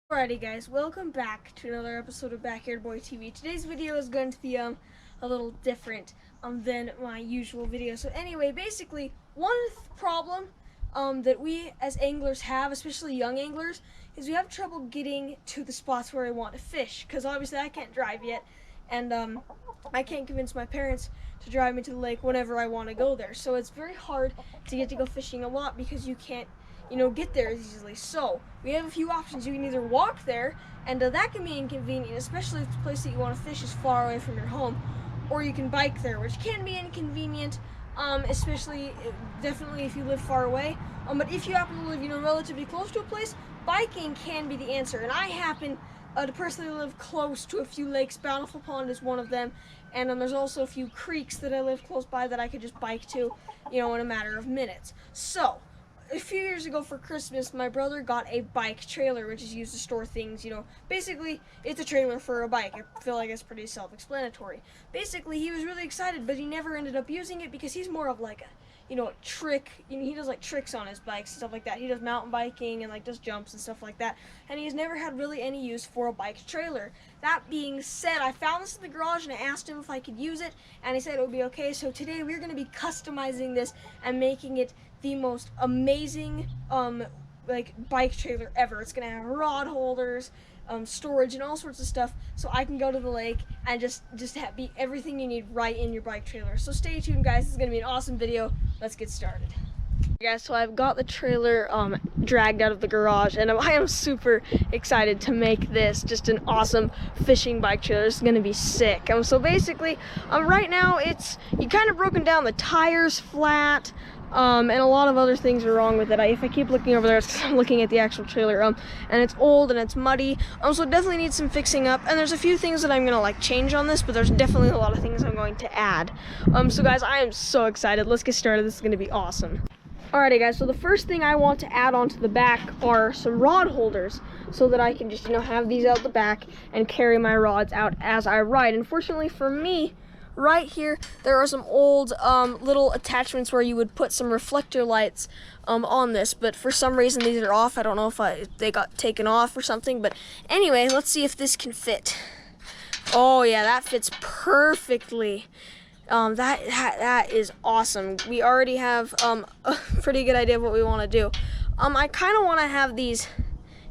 Alrighty guys, welcome back to another episode of Backyard Boy TV. Today's video is going to be a little different than my usual video. So anyway, basically one problem that we as anglers have, especially young anglers, is we have trouble getting to the spots where I want to fish, because obviously I can't drive yet, and I can't convince my parents to drive me to the lake whenever I want to go there. So it's very hard to get to go fishing a lot because you can't get there as easily. So we have a few options. You can either walk there, and that can be inconvenient, especially if the place that you want to fish is far away from your home, or you can bike there, which can be inconvenient, especially definitely if you live far away. But if you happen to live relatively close to a place, biking can be the answer. And I happen to personally live close to a few lakes. Bountiful Pond is one of them, and there's also a few creeks that I live close by that I could just bike to in a matter of minutes. So a few years ago for Christmas, my brother got a bike trailer, which is used to store things. Basically, it's a trailer for a bike. I feel like it's pretty self-explanatory. Basically, he was really excited, but he never ended up using it because he's more of like a trick. He does like tricks on his bikes and stuff like that. He does mountain biking and does jumps and stuff like that. And he's never had really any use for a bike trailer. That being said, I found this in the garage and I asked him if I could use it, and he said it would be okay. So today we're going to be customizing this and making it the most amazing bike trailer ever. It's gonna have rod holders, storage, and all sorts of stuff, so I can go to the lake and just be everything you need right in your bike trailer. So stay tuned, guys. This is gonna be an awesome video. Let's get started. Guys, so I've got the trailer dragged out of the garage, and I am super excited to make this just an awesome fishing bike trailer. This is gonna be sick. So basically, right now you kind of broken down. The tires flat. And a lot of other things are wrong with it. If I keep looking over there, it's because I'm looking at the actual trailer, and it's old and it's muddy, so it definitely needs some fixing up. And there's a few things that I'm gonna change on this, but there's definitely a lot of things I'm going to add. So guys, I am so excited. Let's get started. This is gonna be awesome. Alrighty guys, so the first thing I want to add onto the back are some rod holders, so that I can just have these out the back and carry my rods out as I ride. Unfortunately for me, right here there are some old little attachments where you would put some reflector lights on this, but for some reason these are off. I don't know if they got taken off or something, but anyway, let's see if this can fit. Oh yeah, that fits perfectly. That is awesome. We already have a pretty good idea of what we want to do. I kind of want to have these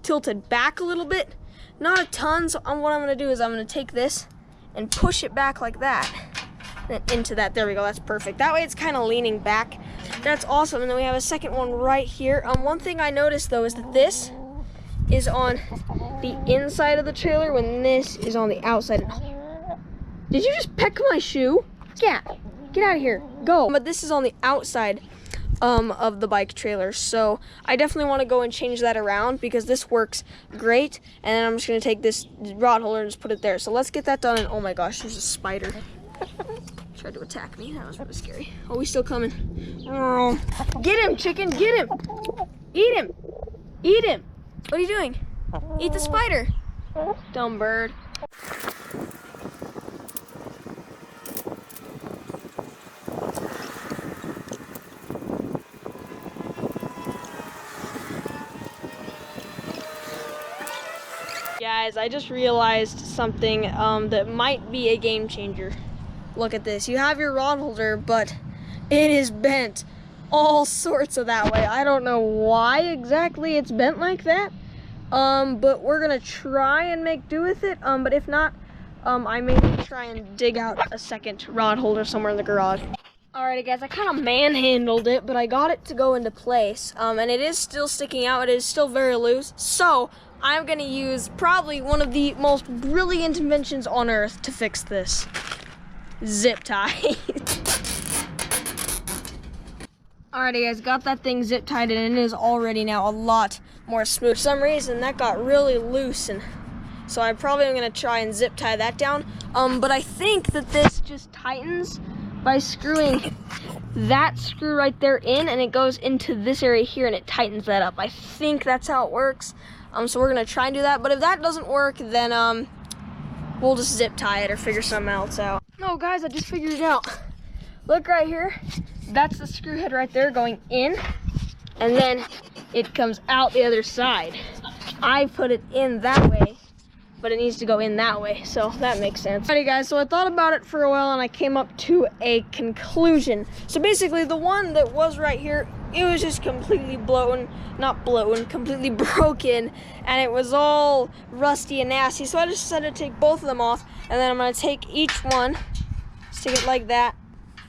tilted back a little bit, not a ton. So what I'm going to do is I'm going to take this and push it back like that, then into that. There we go. That's perfect. That way it's kind of leaning back. That's awesome. And then we have a second one right here. One thing I noticed though is that this is on the inside of the trailer when this is on the outside. Did you just peck my shoe? Yeah, get out of here. Go. But this is on the outside of the bike trailer, so I definitely want to go and change that around because this works great. And then I'm just going to take this rod holder and just put it there. So let's get that done. And oh my gosh, there's a spider. Tried to attack me. That was really scary. Oh, he's still coming. Oh, get him, chicken, get him. Eat him. Eat him. What are you doing? Eat the spider. Dumb bird. Guys, I just realized something that might be a game changer. Look at this. You have your rod holder, but it is bent all sorts of that way. I don't know why exactly it's bent like that, but we're gonna try and make do with it. But if not, I may try and dig out a second rod holder somewhere in the garage. Alrighty guys, I kind of manhandled it, but I got it to go into place, and it is still sticking out. It is still very loose, so I'm gonna use probably one of the most brilliant inventions on earth to fix this. Zip tie. Alrighty guys, got that thing zip tied and it is already now a lot more smooth. For some reason that got really loose, and so I probably am gonna try and zip tie that down. But I think that this just tightens by screwing that screw right there in, and it goes into this area here and it tightens that up. I think that's how it works. So we're gonna try and do that, but if that doesn't work, then we'll just zip tie it or figure something else out. No guys, I just figured it out. Look right here, that's the screw head right there going in, and then it comes out the other side. I put it in that way, but it needs to go in that way, so that makes sense. Alrighty guys, so I thought about it for a while and I came up to a conclusion. So basically the one that was right here, it was just completely completely broken, and it was all rusty and nasty. So I just decided to take both of them off, and then I'm gonna take each one, stick it like that,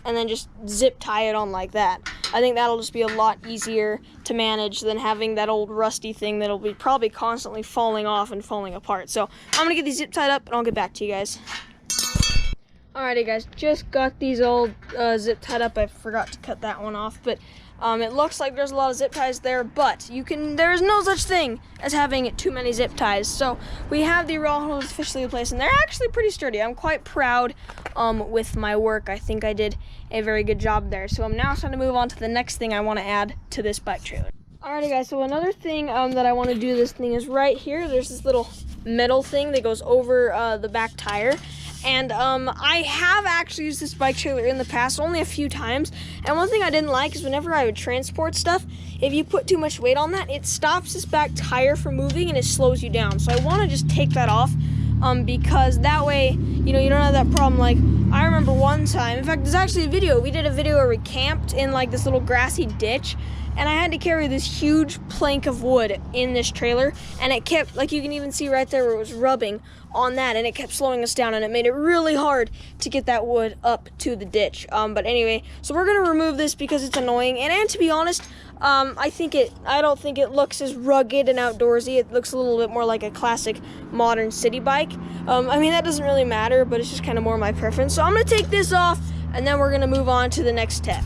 and then just zip tie it on like that. I think that'll just be a lot easier to manage than having that old rusty thing that'll be probably constantly falling off and falling apart. So I'm gonna get these zip tied up and I'll get back to you guys. Alrighty guys, just got these all zip tied up. I forgot to cut that one off, but it looks like there's a lot of zip ties there, but there is no such thing as having too many zip ties. So we have the raw holes officially in place, and they're actually pretty sturdy. I'm quite proud with my work. I think I did a very good job there. So I'm now starting to move on to the next thing I want to add to this bike trailer. Alrighty guys, so another thing that I want to do to this thing is right here. There's this little metal thing that goes over the back tire. And I have actually used this bike trailer in the past, only a few times. And one thing I didn't like is whenever I would transport stuff, if you put too much weight on that, it stops this back tire from moving and it slows you down. So I want to just take that off because that way, you don't have that problem. Like, I remember one time, in fact, there's actually a video. We did a video where we camped in like this little grassy ditch, and I had to carry this huge plank of wood in this trailer, and it kept, like you can even see right there where it was rubbing on that, and it kept slowing us down, and it made it really hard to get that wood up to the ditch. But anyway, so we're gonna remove this because it's annoying, and to be honest, I don't think it looks as rugged and outdoorsy. It looks a little bit more like a classic modern city bike. I mean, that doesn't really matter, but it's just kind of more my preference. So I'm gonna take this off, and then we're gonna move on to the next step.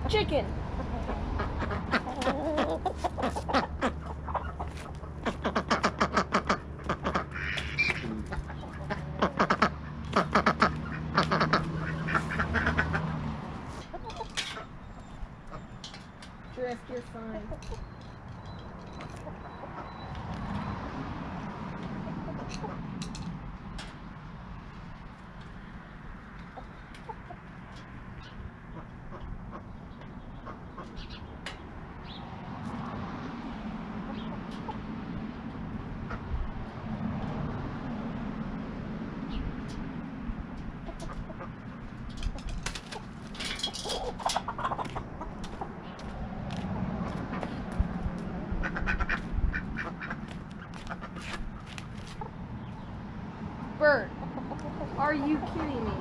Chicken. Drift, you're fine. Bird, are you kidding me?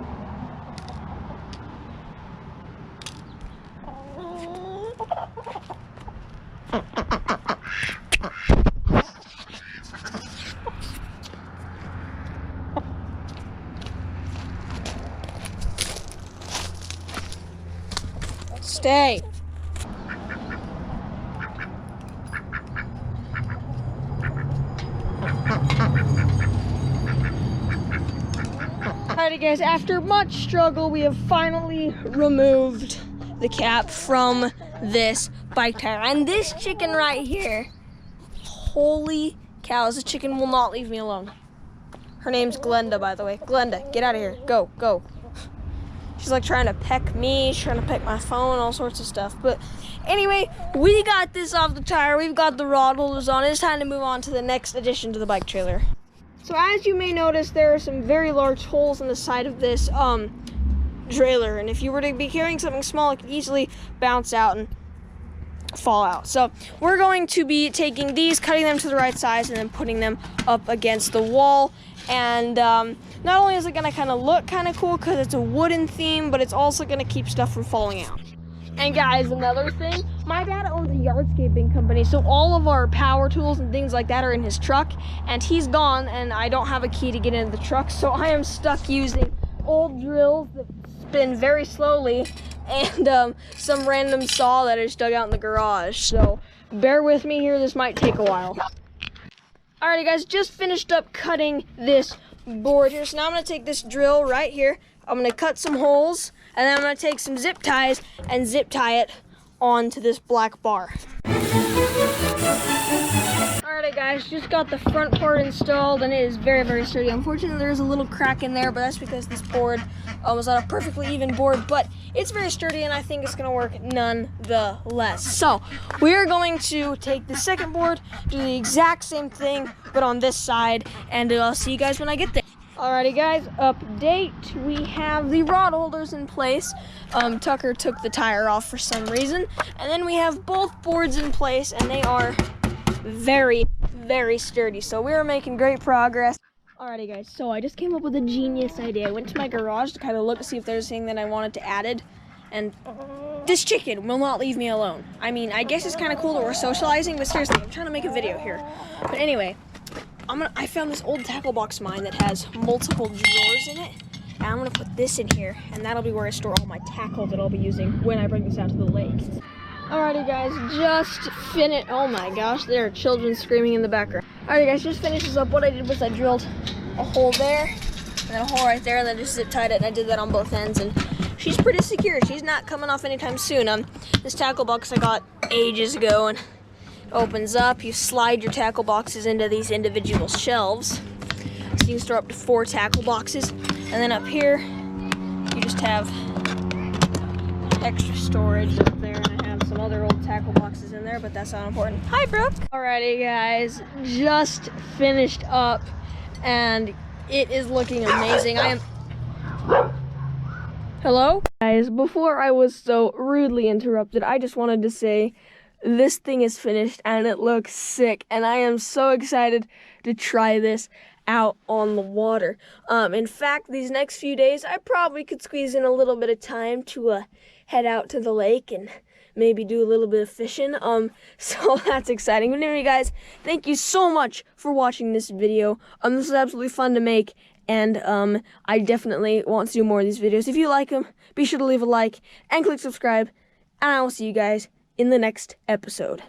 Stay. Alrighty guys, after much struggle, we have finally removed the cap from this bike tire. And this chicken right here, holy cow, this chicken will not leave me alone. Her name's Glenda, by the way. Glenda, get out of here. Go, go. She's like trying to peck me, she's trying to peck my phone, all sorts of stuff. But anyway, we got this off the tire. We've got the rod holders on. It's time to move on to the next addition to the bike trailer. So as you may notice, there are some very large holes in the side of this trailer. And if you were to be carrying something small, it could easily bounce out and fall out. So we're going to be taking these, cutting them to the right size, and then putting them up against the wall. And not only is it going to kind of look kind of cool because it's a wooden theme, but it's also going to keep stuff from falling out. And guys, another thing, my dad owns a yardscaping company, so all of our power tools and things like that are in his truck, and he's gone, and I don't have a key to get into the truck, so I am stuck using old drills that spin very slowly, and some random saw that I just dug out in the garage. So bear with me here, this might take a while. Alrighty guys, just finished up cutting this board here, so now I'm going to take this drill right here, I'm going to cut some holes, and then I'm going to take some zip ties and zip tie it onto this black bar. Alright guys, just got the front part installed, and it is very, very sturdy. Unfortunately, there's a little crack in there, but that's because this board was not a perfectly even board, but it's very sturdy, and I think it's going to work nonetheless. So, we're going to take the second board, do the exact same thing, but on this side, and I'll see you guys when I get there. Alrighty guys, update. We have the rod holders in place. Tucker took the tire off for some reason. And then we have both boards in place, and they are very, very sturdy. So we are making great progress. Alrighty guys, so I just came up with a genius idea. I went to my garage to kind of look to see if there's anything that I wanted to add, and this chicken will not leave me alone. I mean, I guess it's kind of cool that we're socializing, but seriously, I'm trying to make a video here. But anyway, I found this old tackle box of mine that has multiple drawers in it, and I'm gonna put this in here, and that'll be where I store all my tackle that I'll be using when I bring this out to the lake. Alrighty guys, just finished. Oh my gosh, there are children screaming in the background. Alrighty guys, just finished this up. What I did was I drilled a hole there, and then a hole right there, and then just zip tied it, and I did that on both ends, and she's pretty secure. She's not coming off anytime soon. This tackle box I got ages ago, and opens up. You slide your tackle boxes into these individual shelves, so you can store up to 4 tackle boxes, and then up here you just have extra storage up there, and I have some other old tackle boxes in there, but that's not important. Hi Brooke! Alrighty guys, just finished up, and it is looking amazing. Hello? Guys, before I was so rudely interrupted, I just wanted to say this thing is finished and it looks sick, and I am so excited to try this out on the water. In fact, these next few days I probably could squeeze in a little bit of time to head out to the lake and maybe do a little bit of fishing. So that's exciting. But anyway guys, thank you so much for watching this video. This is absolutely fun to make, and I definitely want to do more of these videos. If you like them, be sure to leave a like and click subscribe, and I will see you guys in the next episode.